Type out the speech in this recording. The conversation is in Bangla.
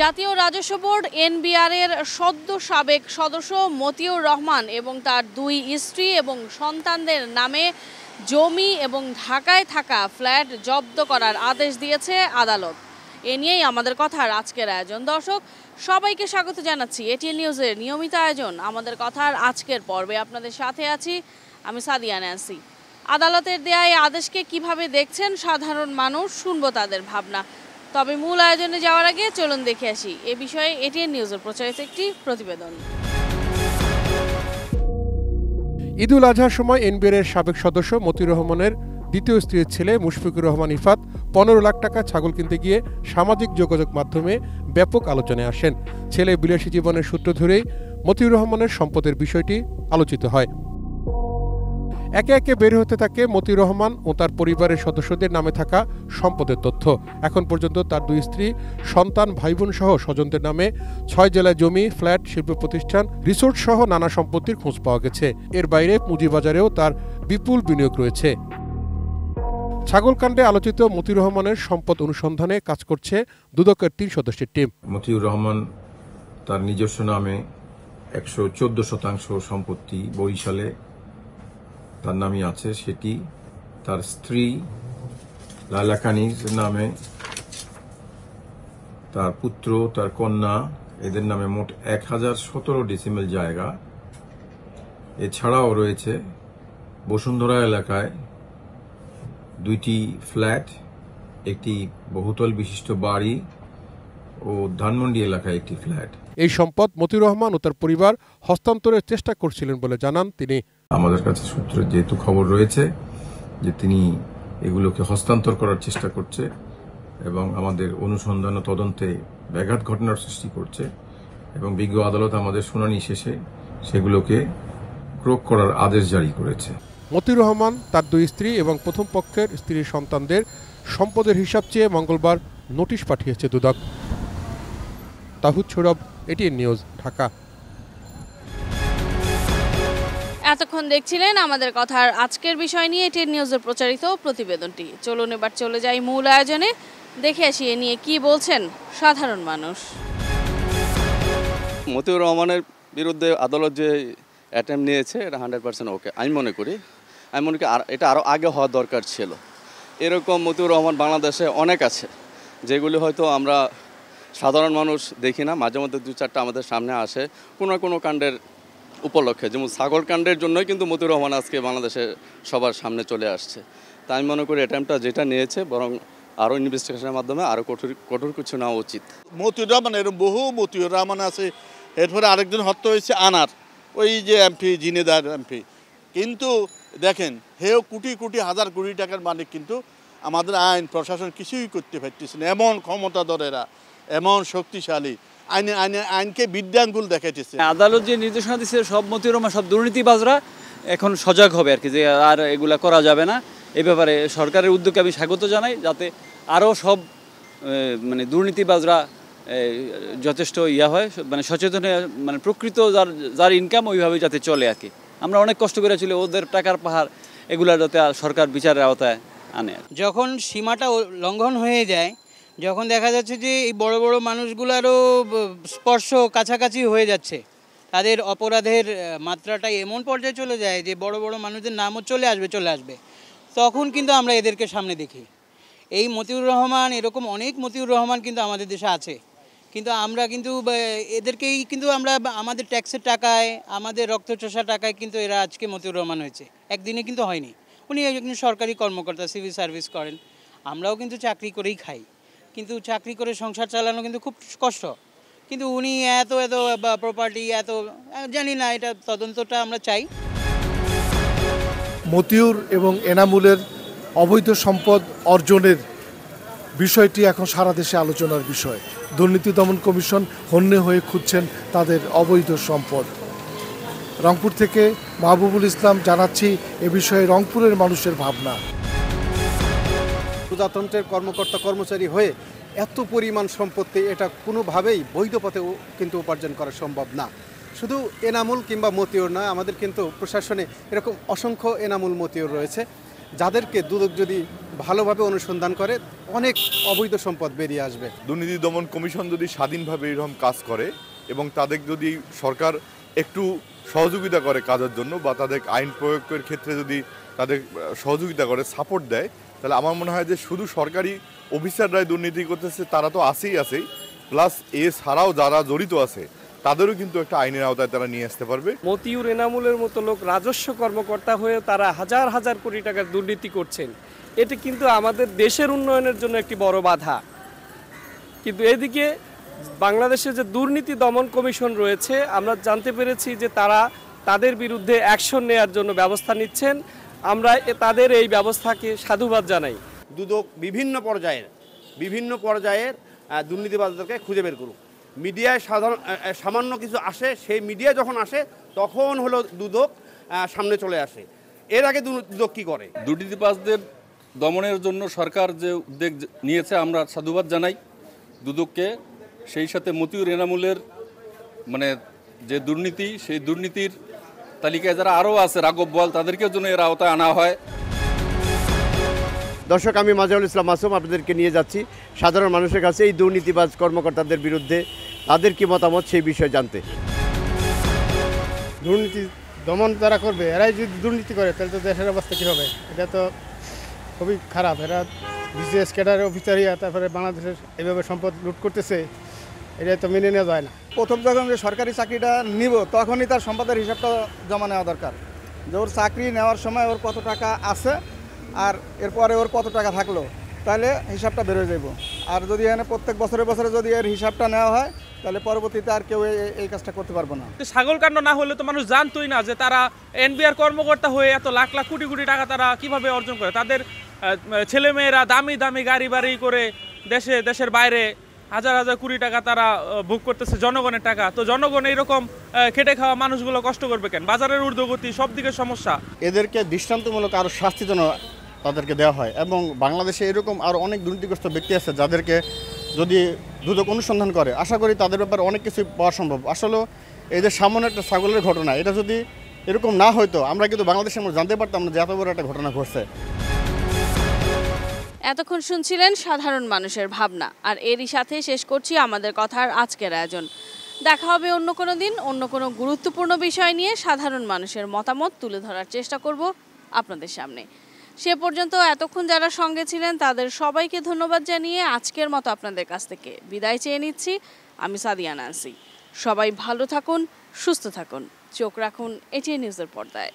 জাতীয় রাজস্ব বোর্ড এনবিআর এর সদ্য সাবেক সদস্য মতিউর রহমান এবং তার দুই স্ত্রী এবং সন্তানদের নামে জমি এবং ঢাকায় থাকা ফ্ল্যাট জব্দ করার আদেশ দিয়েছে আদালত। এ নিয়েই আমাদের কথার আজকের আয়োজন। দর্শক সবাইকে স্বাগত জানাচ্ছি এটিএন নিউজের নিয়মিত আয়োজন আমাদের কথার আজকের পর্বে। আপনাদের সাথে আছি আমি সাদিয়া ন্যান্সি। আদালতের দেয়া এই আদেশকে কিভাবে দেখছেন সাধারণ মানুষ, শুনবো তাদের ভাবনা। তবে মূল আয়োজনে যাওয়ার আগে চলুন দেখে আসি এ বিষয়ে এটিএন নিউজের প্রচারিত একটি প্রতিবেদন। ঈদুল আজহার সময় এনবিআর এর সাবেক সদস্য মতিউর রহমানের দ্বিতীয় স্ত্রীর ছেলে মুশফিকুর রহমান ইফাত 15 লাখ টাকা ছাগল কিনতে গিয়ে সামাজিক যোগাযোগ মাধ্যমে ব্যাপক আলোচনায় আসেন। ছেলে বিলাসী জীবনের সূত্র ধরেই মতিউর রহমানের সম্পদের বিষয়টি আলোচিত হয়। একে একে বের হতে থাকে মতিউর রহমান ও তার পরিবারের সদস্যদের নামে থাকা সম্পদের তথ্য। এখন পর্যন্ত তার দুই স্ত্রী, সন্তান, ভাইবোন সহ স্বজনদের নামে 6 জেলায় জমি, ফ্ল্যাট, শিল্প প্রতিষ্ঠান, রিসোর্ট সহ নানা সম্পত্তির খোঁজ পাওয়া গেছে। এর বাইরে পুঁজিবাজারেও তার বিপুল বিনিয়োগ রয়েছে। ছাগলকাণ্ডে আলোচিত মতিউর রহমানের সম্পদ অনুসন্ধানে কাজ করছে দুদকের 3 সদস্যের টিম। মতিউর রহমান তার নিজস্ব নামে 114% সম্পত্তি বরিশালে তার নামই আছে, সেটি তার স্ত্রী লায়লা কানির নামে, তার পুত্র, তার কন্যা, এদের নামে মোট 1017 ডেসিমেল জায়গা। এছাড়াও রয়েছে বসুন্ধরা এলাকায় 2টি ফ্ল্যাট, একটি বহুতল বিশিষ্ট বাড়ি ও ধানমন্ডি এলাকায় একটি ফ্ল্যাট। এই সম্পদ মতিউর রহমান ও তার পরিবার হস্তান্তরের চেষ্টা করছিলেন বলে জানান তিনি। আমাদের কাছে সূত্রে যেহেতু খবর রয়েছে যে তিনি এগুলোকে হস্তান্তর করার চেষ্টা করছে এবং আমাদের অনুসন্ধান ও তদন্তে ব্যাঘাত ঘটনার সৃষ্টি করছে এবং বিজ্ঞ আদালত আমাদের শুনানি শেষে সেগুলোকে ক্রোক করার আদেশ জারি করেছে। মতিউর রহমান, তার দুই স্ত্রী এবং প্রথম পক্ষের স্ত্রীর সন্তানদের সম্পদের হিসাব চেয়ে মঙ্গলবার নোটিশ পাঠিয়েছে দুদক। Towhid Sourav, ATN news, Dhaka. এতক্ষণ দেখছিলেন আমাদের কথার আজকের বিষয় নিয়ে এটিএন নিউজের প্রচারিত প্রতিবেদনটি। চলুন এবার চলে যাই মূল আয়োজনে, দেখে আসি এ নিয়ে কি বলছেন সাধারণ মানুষ। মতিউর রহমানের বিরুদ্ধে আদালত যে অ্যাটেম্প নিয়েছে এটা 100% ওকে আমি মনে করি। এটা আরও আগে হওয়া দরকার ছিল। এরকম মতিউর রহমান বাংলাদেশে অনেক আছে, যেগুলি হয়তো আমরা সাধারণ মানুষ দেখি না। মাঝে মধ্যে 2-4টা আমাদের সামনে আসে কোনো কাণ্ডের উপলক্ষে, যেমন ছাগল কাণ্ডের জন্যই কিন্তু মতিউর রহমান আজকে বাংলাদেশে সবার সামনে চলে আসছে। তাই আমি মনে করি অ্যাটেম্পটা যেটা নিয়েছে বরং আরও ইনভেস্টিগেশনের মাধ্যমে আরও কঠোর কিছু নেওয়া উচিত। মতিউর রহমান এরকম বহু মতিউর রহমান আছে। এরপরে আরেকজন হত্যা হয়েছে আনার, ওই যে এমপি জিনেদার এমপি। কিন্তু দেখেন, হেও কোটি কোটি হাজার কোটি টাকার মালিক, কিন্তু আমাদের আইন প্রশাসন কিছুই করতে পারতেছে না। এমন ক্ষমতাধরেরা, এমন শক্তিশালী, আইনকে বিদ্যাঙ্গুল দেখাইতেছে। আদালত যে নির্দেশনা দিচ্ছে সব মতিউর রহমান, সব দুর্নীতিবাজরা এখন সজাগ হবে আর কি, যে আর এগুলা করা যাবে না। এই ব্যাপারে সরকারের উদ্যোগকে আমি স্বাগত জানাই, যাতে আরও সব দুর্নীতিবাজরা যথেষ্ট হয়, সচেতন, প্রকৃত যার ইনকাম ওইভাবে যাতে চলে আর কি। আমরা অনেক কষ্ট করে ছিল, ওদের টাকার পাহাড় এগুলা যাতে সরকার বিচারের আওতায় আনে। যখন সীমাটা লঙ্ঘন হয়ে যায়, যখন দেখা যাচ্ছে যে এই বড় বড় মানুষগুলোরও স্পর্শ কাছাকাছি হয়ে যাচ্ছে, তাদের অপরাধের মাত্রাটাই এমন পর্যায়ে চলে যায় যে বড় বড় মানুষদের নামও চলে আসবে, তখন কিন্তু আমরা এদেরকে সামনে দেখি। এই মতিউর রহমান, এরকম অনেক মতিউর রহমান কিন্তু আমাদের দেশে আছে, কিন্তু আমরা কিন্তু এদেরকেই কিন্তু আমরা আমাদের ট্যাক্সের টাকায়, আমাদের রক্তচোষা টাকায় কিন্তু এরা আজকে মতিউর রহমান হয়েছে। একদিনে কিন্তু হয়নি। উনি একজন সরকারি কর্মকর্তা, সিভিল সার্ভিস করেন। আমরাও কিন্তু চাকরি করেই খাই, কিন্তু চাকরি করে সংসার চালানো কিন্তু খুব কষ্ট। কিন্তু উনি এত প্রপার্টি জানি না, এটা তদন্তটা আমরা চাই। মতিউর এবং এনামুলের অবৈধ সম্পদ অর্জনের বিষয়টি এখন সারা দেশে আলোচনার বিষয়। দুর্নীতি দমন কমিশন হন্যে হয়ে খুঁজছেন তাদের অবৈধ সম্পদ। রংপুর থেকে মাহবুবুল ইসলাম জানাচ্ছি এ বিষয়ে রংপুরের মানুষের ভাবনা। প্রজাতন্ত্রের কর্মকর্তা কর্মচারী হয়ে এত পরিমাণ সম্পত্তি, এটা কোনোভাবেই বৈধ পথে কিন্তু উপার্জন করা সম্ভব না। শুধু এনামুল কিংবা মতিউর নয়, আমাদের কিন্তু প্রশাসনে এরকম অসংখ্য এনামুল মতিউর রয়েছে, যাদেরকে দুদক যদি ভালোভাবে অনুসন্ধান করে অনেক অবৈধ সম্পদ বেরিয়ে আসবে। দুর্নীতি দমন কমিশন যদি স্বাধীনভাবে এরকম কাজ করে এবং তাদের যদি সরকার একটু সহযোগিতা করে কাজের জন্য বা তাদের আইন প্রয়োগের ক্ষেত্রে যদি তাদের সহযোগিতা করে, সাপোর্ট দেয়, তাহলে আমার মনে হয় যে শুধু সরকারি অফিসাররাই দুর্নীতি করতেছে তারা তো আছেই, প্লাস এছাড়াও যারা জড়িত আছে তাদেরও কিন্তু একটা আইনের আওতায় তারা নিয়ে আসতে পারবে। মতিউর এনামুলের মতো লোক রাজস্ব কর্মকর্তা হয়ে তারা হাজার হাজার কোটি টাকার দুর্নীতি করছেন, এটি কিন্তু আমাদের দেশের উন্নয়নের জন্য একটি বড় বাধা। কিন্তু এদিকে বাংলাদেশে যে দুর্নীতি দমন কমিশন রয়েছে, আমরা জানতে পেরেছি যে তারা তাদের বিরুদ্ধে অ্যাকশন নেওয়ার জন্য ব্যবস্থা নিচ্ছেন। আমরা তাদের এই ব্যবস্থাকে সাধুবাদ জানাই। দুদক বিভিন্ন পর্যায়ের দুর্নীতিবাজদেরকে খুঁজে বের করুক। মিডিয়ায় সামান্য কিছু আসে, সেই মিডিয়া যখন আসে তখন হলো দুদক সামনে চলে আসে। এর আগে দুদক কি করে? দুর্নীতিবাজদের দমনের জন্য সরকার যে উদ্যোগ নিয়েছে আমরা সাধুবাদ জানাই দুদককে। সেই সাথে মতিউর এনামুলের যে দুর্নীতি, সেই দুর্নীতির তালিকায় যারা আরও আছে রাঘব বল, তাদেরকে জন্য এর আওতায় আনা হয়। দর্শক, আমি মাজহারুল ইসলাম মাসুম আপনাদেরকে নিয়ে যাচ্ছি সাধারণ মানুষের কাছে এই দুর্নীতিবাজ কর্মকর্তাদের বিরুদ্ধে তাদের কি মতামত সেই বিষয়ে জানতে। দুর্নীতি দমন যারা করবে, এরাই যদি দুর্নীতি করে তাহলে তো দেশের অবস্থা কী হবে? এটা তো খুবই খারাপ। এরা বিসিএস ক্যাডারের অফিসারিয়া তারপরে বাংলাদেশের এভাবে সম্পদ লুট করতেছে, এটা তো মেনে নেওয়া যায় না। প্রথম যখন যে সরকারি চাকরিটা নিব তখনই তার সম্পদের হিসাবটা জমা নেওয়া দরকার, যে ওর চাকরি নেওয়ার সময় ওর কত টাকা আছে আর এরপরে ওর কত টাকা থাকলো, তাহলে হিসাবটা বেরোয় যাব। আর যদি এখানে প্রত্যেক বছরে যদি এর হিসাবটা নেওয়া হয় তাহলে পরবর্তীতে আর কেউ এই কাজটা করতে পারবো না। ছাগলকাণ্ড না হলে তো মানুষ জানতোই না যে তারা এনবিআর কর্মকর্তা হয়ে এত লাখ লাখ কোটি কোটি টাকা তারা কিভাবে অর্জন করে। তাদের ছেলেমেয়েরা দামি দামি গাড়ি বাড়ি করে দেশের বাইরে হাজার হাজার কোটি টাকা তারা ভোগ করতেছে, জনগণের টাকা। তো জনগণ এইরকম খেটে খাওয়া মানুষগুলো কষ্ট করবে কেন? বাজারের ঊর্ধ্বগতি, সব দিকের সমস্যা। এদেরকে দৃষ্টান্তমূলক আরও শাস্তি যেন তাদেরকে দেওয়া হয় এবং বাংলাদেশে এরকম আরও অনেক দুর্নীতিগ্রস্ত ব্যক্তি আছে যাদেরকে যদি দুদক অনুসন্ধান করে, আশা করি তাদের ব্যাপারে অনেক কিছু পাওয়া সম্ভব। আসলে এই যে সামান্য একটা ছাগলের ঘটনা, এটা যদি এরকম না হয়তো আমরা কিন্তু বাংলাদেশে আমরা জানতে পারতাম না যে এত বড় একটা ঘটনা ঘটছে। এতক্ষণ শুনছিলেন সাধারণ মানুষের ভাবনা, আর এরই সাথে শেষ করছি আমাদের কথার আজকের আয়োজন। দেখা হবে অন্য কোনো দিন অন্য কোনো গুরুত্বপূর্ণ বিষয় নিয়ে। সাধারণ মানুষের মতামত তুলে ধরার চেষ্টা করব আপনাদের সামনে। সে পর্যন্ত এতক্ষণ যারা সঙ্গে ছিলেন তাদের সবাইকে ধন্যবাদ জানিয়ে আজকের মতো আপনাদের কাছ থেকে বিদায় চেয়ে নিচ্ছি। আমি সাদিয়া নান্সি। সবাই ভালো থাকুন, সুস্থ থাকুন, চোখ রাখুন এটিএন নিউজের পর্দায়।